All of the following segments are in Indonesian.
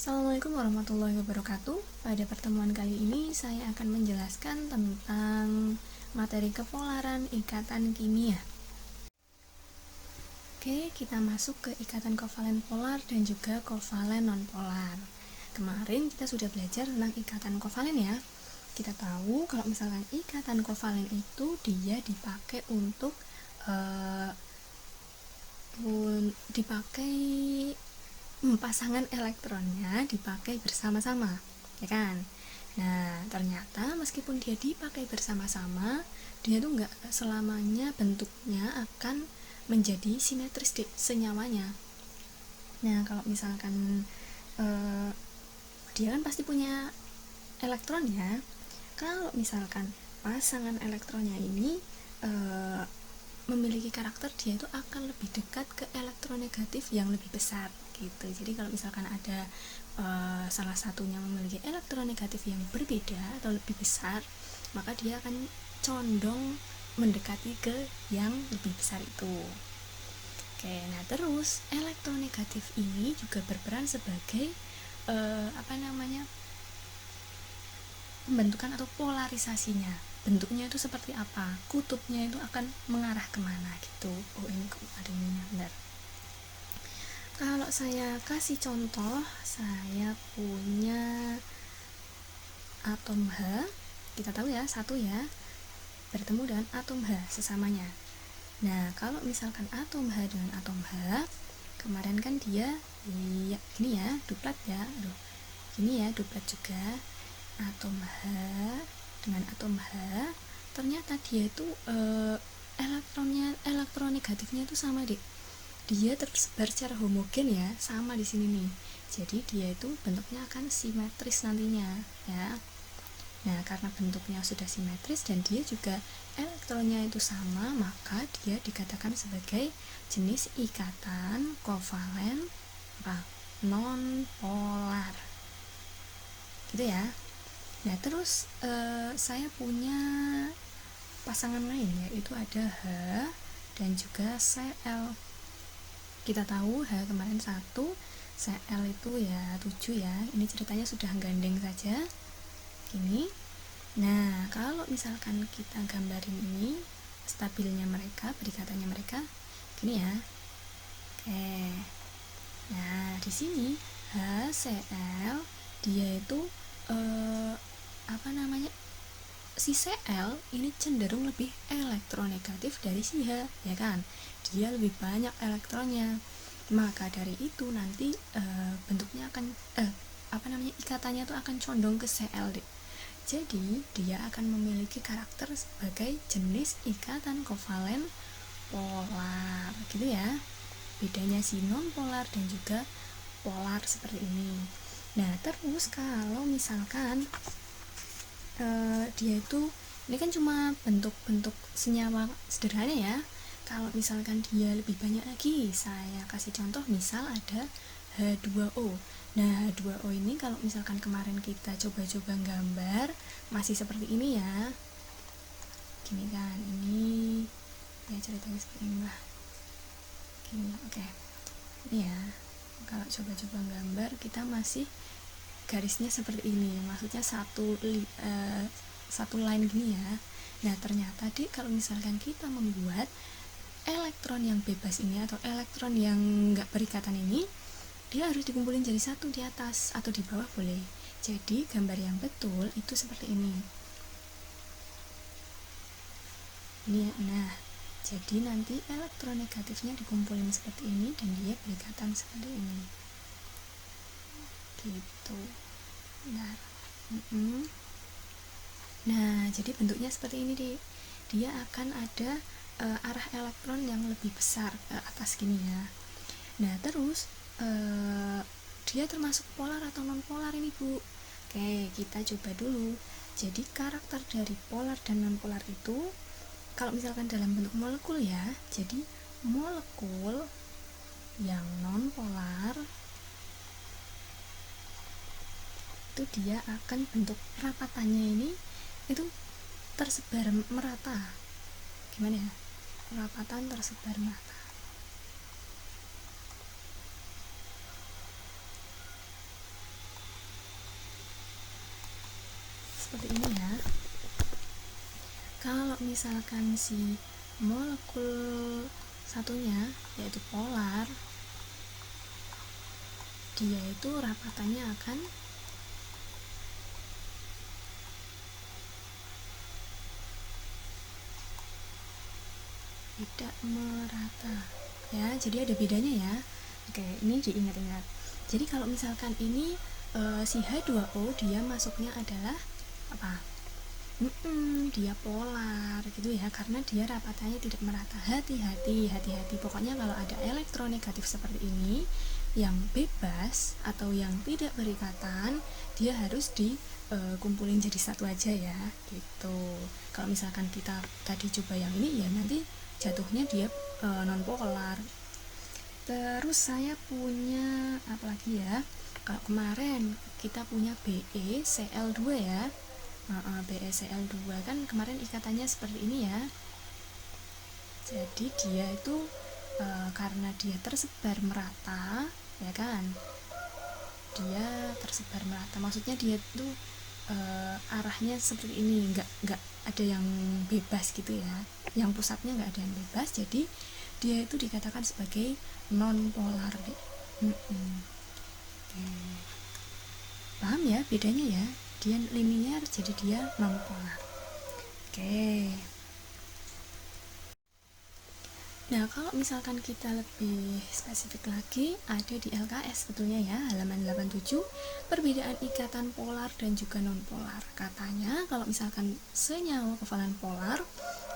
Assalamualaikum warahmatullahi wabarakatuh. Pada pertemuan kali ini saya akan menjelaskan tentang materi kepolaran ikatan kimia. Oke, kita masuk ke ikatan kovalen polar dan juga kovalen nonpolar. Kemarin kita sudah belajar tentang ikatan kovalen ya. Kita tahu kalau misalkan ikatan kovalen itu dia dipakai untuk pasangan elektronnya dipakai bersama-sama, ya kan? Nah, ternyata meskipun dia dipakai bersama-sama, dia tuh nggak selamanya bentuknya akan menjadi simetris senyawanya. Nah, kalau misalkan dia kan pasti punya elektron ya. Kalau misalkan pasangan elektronnya ini memiliki karakter, dia itu akan lebih dekat ke elektronegatif yang lebih besar gitu. Jadi kalau misalkan ada salah satunya memiliki elektronegatif yang berbeda atau lebih besar, maka dia akan condong mendekati ke yang lebih besar itu. Oke, nah terus elektronegatif ini juga berperan sebagai pembentukan atau polarisasinya. Bentuknya itu seperti apa, kutubnya itu akan mengarah kemana gitu. Oh, ini kok ada ininya, bentar. Kalau saya kasih contoh, saya punya atom H, kita tahu ya, satu ya, bertemu dengan atom H sesamanya. Nah, kalau misalkan atom H dengan atom H, kemarin kan dia ini ya, duplet ya, ini ya, duplet juga. Atom H dengan atom H, ternyata dia itu elektronegatifnya itu sama deh. Dia tersebar secara homogen ya, sama di sini nih. Jadi dia itu bentuknya akan simetris nantinya ya. Nah, karena bentuknya sudah simetris dan dia juga elektronnya itu sama, maka dia dikatakan sebagai jenis ikatan kovalen non-polar. Gitu ya. Nah, terus saya punya pasangan lain, yaitu ada H dan juga Cl. Kita tahu H kemarin 1, Cl itu ya 7 ya. Ini ceritanya sudah gandeng saja gini. Nah, kalau misalkan kita gambarin ini stabilnya mereka, perikatannya mereka gini ya. Oke. Nah, di sini HCl dia itu si Cl ini cenderung lebih elektronegatif dari si H, ya kan? Dia lebih banyak elektronnya. Maka dari itu nanti bentuknya akan ikatannya itu akan condong ke Cl. Jadi dia akan memiliki karakter sebagai jenis ikatan kovalen polar, gitu ya. Bedanya si non polar dan juga polar seperti ini. Nah, terus kalau misalkan dia itu, ini kan cuma bentuk-bentuk senyawa sederhana ya. Kalau misalkan dia lebih banyak lagi, saya kasih contoh, misal ada H2O. Nah, H2O ini kalau misalkan kemarin kita coba-coba gambar, masih seperti ini ya. Gini kan, ini ya ceritanya seperti ini lah. Gini, oke. Ini ya, kalau coba-coba gambar, kita masih garisnya seperti ini, maksudnya satu line gini ya. Nah, ternyata kalau misalkan kita membuat elektron yang bebas ini atau elektron yang nggak berikatan ini, dia harus dikumpulin jadi satu di atas atau di bawah boleh. Jadi gambar yang betul itu seperti ini. Ini, nah, jadi nanti elektronegatifnya dikumpulin seperti ini dan dia berikatan seperti ini. Gitu. Nah, jadi bentuknya seperti ini deh. Dia akan ada arah elektron yang lebih besar ke atas gini ya. Nah, terus dia termasuk polar atau non polar ini, Bu? Oke, kita coba dulu. Jadi karakter dari polar dan non polar itu, kalau misalkan dalam bentuk molekul ya, jadi molekul yang non polar itu dia akan bentuk rapatannya ini itu tersebar merata. Gimana ya? Rapatan tersebar merata. seperti ini ya. Kalau misalkan si molekul satunya yaitu polar, dia itu rapatannya akan tidak merata ya, jadi ada bedanya ya. Oke, ini diingat-ingat. Jadi kalau misalkan ini si H2O dia masuknya adalah apa? Dia polar gitu ya, karena dia rapatannya tidak merata. Hati-hati. Pokoknya kalau ada elektronegatif seperti ini yang bebas atau yang tidak berikatan, dia harus dikumpulin jadi satu aja ya gitu. Kalau misalkan kita tadi coba yang ini ya nanti jatuhnya dia non polar. Terus saya punya apa lagi ya? Kalau kemarin kita punya BeCl2 ya. BeCl2 kan kemarin ikatannya seperti ini ya. Jadi dia itu karena dia tersebar merata ya kan, dia tersebar merata, maksudnya dia tuh arahnya seperti ini, nggak ada yang bebas gitu ya, yang pusatnya nggak ada yang bebas, jadi dia itu dikatakan sebagai non polar deh. Paham ya bedanya ya, dia linier jadi dia non polar. Oke. Nah, kalau misalkan kita lebih spesifik lagi, ada di LKS sebetulnya ya, halaman 87, perbedaan ikatan polar dan juga non-polar. Katanya, kalau misalkan senyawa kovalen polar,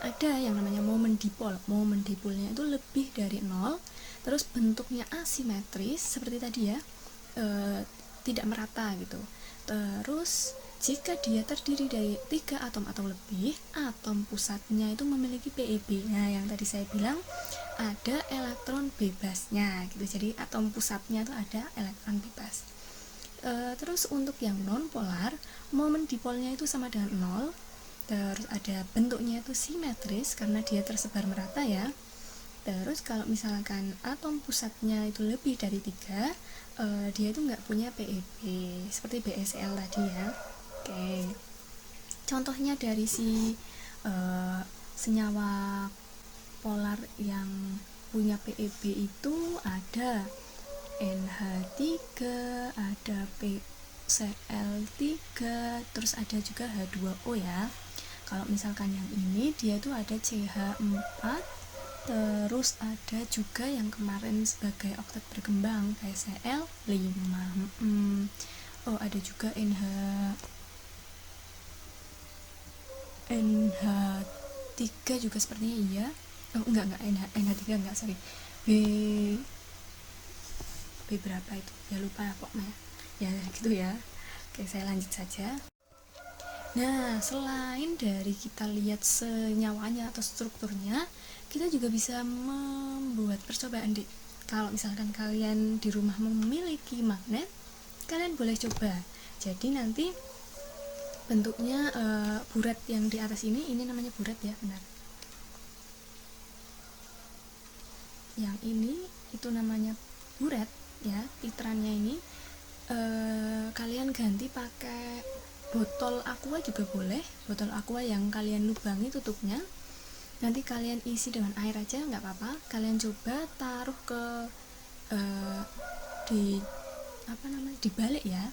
ada yang namanya momen dipol. Momen dipolnya itu lebih dari 0, terus bentuknya asimetris, seperti tadi ya, tidak merata gitu. Terus jika dia terdiri dari 3 atom atau lebih, atom pusatnya itu memiliki PeB. Nah, yang tadi saya bilang ada elektron bebasnya gitu. Jadi atom pusatnya itu ada elektron bebas. Terus untuk yang non polar, momen dipolnya itu sama dengan 0. Terus ada bentuknya itu simetris karena dia tersebar merata ya. Terus kalau misalkan atom pusatnya itu lebih dari 3, dia itu nggak punya PeB seperti BeCl tadi ya. Oke, contohnya dari si senyawa polar yang punya PeB itu ada NH3, ada PCl3, terus ada juga H2O ya. Kalau misalkan yang ini dia itu ada CH4, terus ada juga yang kemarin sebagai oktet berkembang PCl5. Ada juga NH3 juga sepertinya iya. Enggak NH3 enggak, sorry. B berapa itu? Ya lupa pokoknya. Ya gitu ya. Oke, saya lanjut saja. Nah, selain dari kita lihat senyawanya atau strukturnya, kita juga bisa membuat percobaan deh. Kalau misalkan kalian di rumah memiliki magnet, kalian boleh coba. Jadi nanti bentuknya burat yang di atas ini namanya burat ya, benar. Yang ini itu namanya burat ya, titrannya ini kalian ganti pakai botol aqua juga boleh, botol aqua yang kalian lubangi tutupnya, nanti kalian isi dengan air aja nggak apa-apa. Kalian coba taruh ke dibalik ya,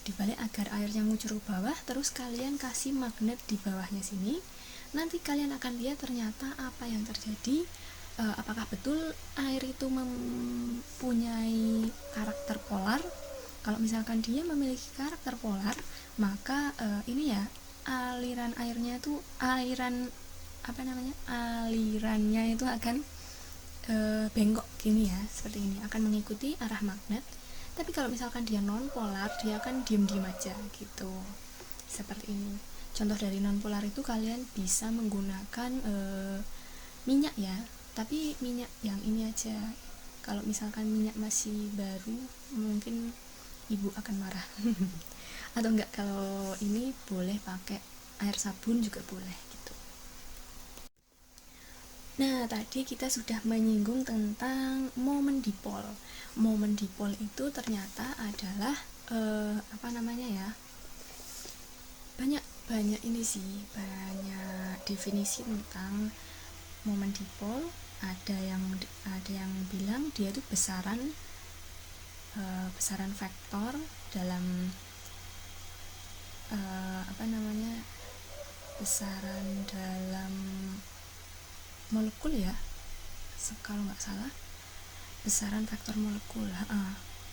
dibalik agar airnya ngucur ke bawah, terus kalian kasih magnet di bawahnya sini. Nanti kalian akan lihat ternyata apa yang terjadi, apakah betul air itu mempunyai karakter polar. Kalau misalkan dia memiliki karakter polar, maka ini ya, aliran airnya itu alirannya itu akan bengkok gini ya, seperti ini, akan mengikuti arah magnet. Tapi kalau misalkan dia non polar, dia akan diem aja gitu, seperti ini. Contoh dari non polar itu kalian bisa menggunakan minyak ya, tapi minyak yang ini aja. Kalau misalkan minyak masih baru, mungkin ibu akan marah. Atau enggak, kalau ini boleh pakai air sabun juga boleh gitu. Nah, tadi kita sudah menyinggung tentang momen dipol. Momen dipol itu ternyata adalah banyak banyak ini sih, banyak definisi tentang momen dipol. Ada yang bilang dia itu besaran vektor dalam besaran dalam molekul ya, kalau nggak salah besaran vektor molekul.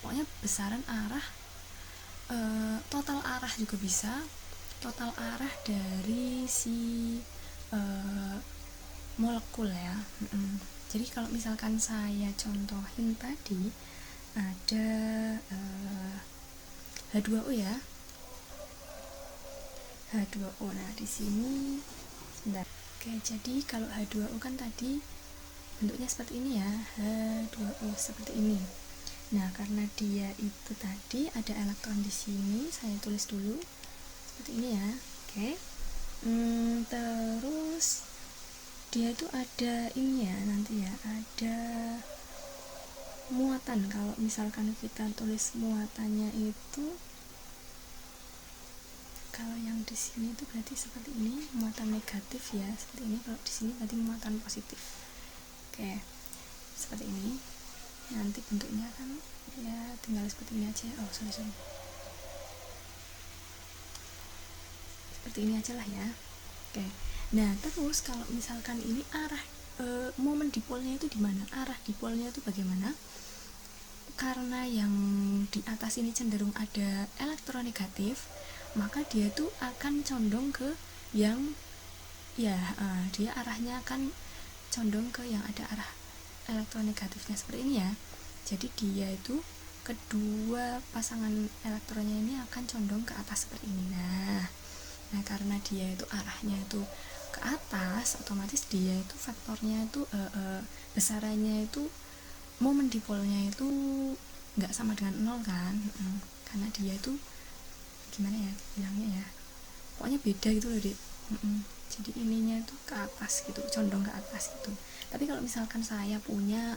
Pokoknya besaran arah, total arah juga bisa, total arah dari si molekul ya. Jadi kalau misalkan saya contohin tadi ada H2O ya, H2O. Nah di sini sebentar. Oke, jadi kalau H2O kan tadi bentuknya seperti ini ya, H2O seperti ini. Nah karena dia itu tadi ada elektron di sini, saya tulis dulu seperti ini ya. Oke. Terus dia itu ada ini ya, nanti ya ada muatan. Kalau misalkan kita tulis muatannya itu, kalau yang di sini itu berarti seperti ini, muatan negatif ya, seperti ini. Kalau di sini berarti muatan positif. Oke, seperti ini. Nanti bentuknya kan ya tinggal seperti ini aja. Seperti ini aja lah ya. Oke. Nah terus kalau misalkan ini arah momen dipolnya itu di mana? Arah dipolnya itu bagaimana? Karena yang di atas ini cenderung ada elektron negatif, maka dia tuh akan condong ke yang dia arahnya akan condong ke yang ada arah elektron negatifnya seperti ini ya. Jadi dia itu kedua pasangan elektronnya ini akan condong ke atas seperti ini. Nah karena dia itu arahnya itu ke atas, otomatis dia itu faktornya itu besarannya itu, momen dipolnya itu nggak sama dengan 0 kan. Karena dia itu gimana ya bilangnya ya, pokoknya beda gitu loh Dek. Jadi ininya itu ke atas gitu, condong ke atas gitu. Tapi kalau misalkan saya punya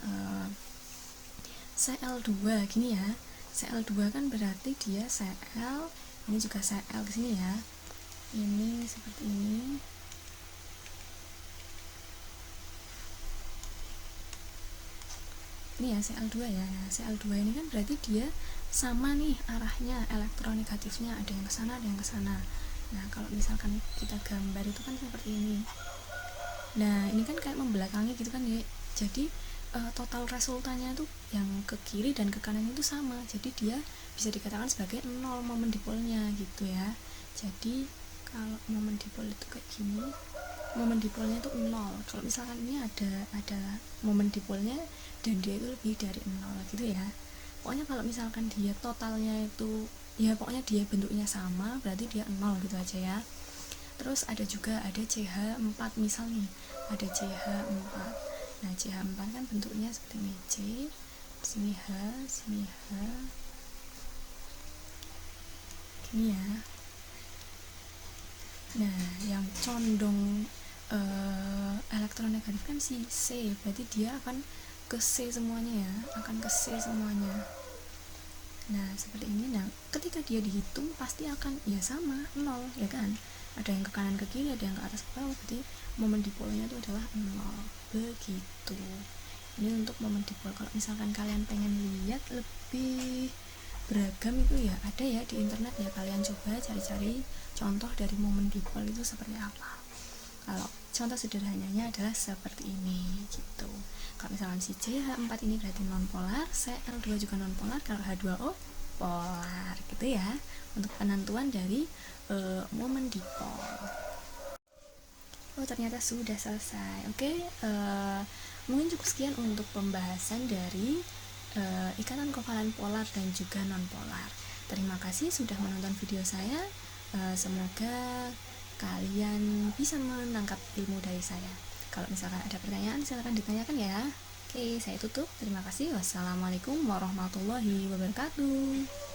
Cl2 gini ya, Cl2 kan berarti dia Cl, ini juga Cl ke sini ya, ini seperti ini. Ini ya Cl2 ya. Nah, Cl2 ini kan berarti dia sama nih arahnya, elektron negatifnya ada yang ke sana, ada yang ke sana. Nah, kalau misalkan kita gambar itu kan seperti ini. Nah, ini kan kayak membelakangi gitu kan ya. Jadi total resultannya tuh yang ke kiri dan ke kanan itu sama. Jadi dia bisa dikatakan sebagai 0 momen dipolnya gitu ya. Jadi kalau momen dipol itu kayak gini, momen dipolnya itu 0. Kalau misalkan ini ada momen dipolnya dan dia itu lebih dari 0 gitu ya. Pokoknya kalau misalkan dia totalnya itu ya pokoknya dia bentuknya sama, berarti dia 0 gitu aja ya. Terus ada juga ada CH4 misal nih, ada CH4. Nah CH4 kan bentuknya seperti ini, C, sini H, sini H, gini ya. Nah yang condong elektron negatif kan si C, berarti dia akan ke C semuanya ya, akan ke C semuanya. Nah seperti ini. Nah ketika dia dihitung pasti akan ya sama 0 ya kan, ada yang ke kanan ke kiri, ada yang ke atas ke bawah, berarti momen dipolnya itu adalah 0 begitu. Ini untuk momen dipol. Kalau misalkan kalian pengen lihat lebih beragam itu ya ada ya di internet ya, kalian coba cari-cari contoh dari momen dipol itu seperti apa. Kalau contoh sederhananya adalah seperti ini gitu. Kalau misalkan si CH4 ini berarti non polar, Cl2 juga non polar, kalau H2O polar gitu ya, untuk penentuan dari momen dipol. Oh ternyata sudah selesai. Oke, mungkin cukup sekian untuk pembahasan dari ikatan kovalen polar dan juga non polar. Terima kasih sudah menonton video saya. Semoga kalian bisa menangkap ilmu dari saya. Kalau misalkan ada pertanyaan silahkan ditanyakan ya. Oke, saya tutup. Terima kasih. Wassalamualaikum warahmatullahi wabarakatuh.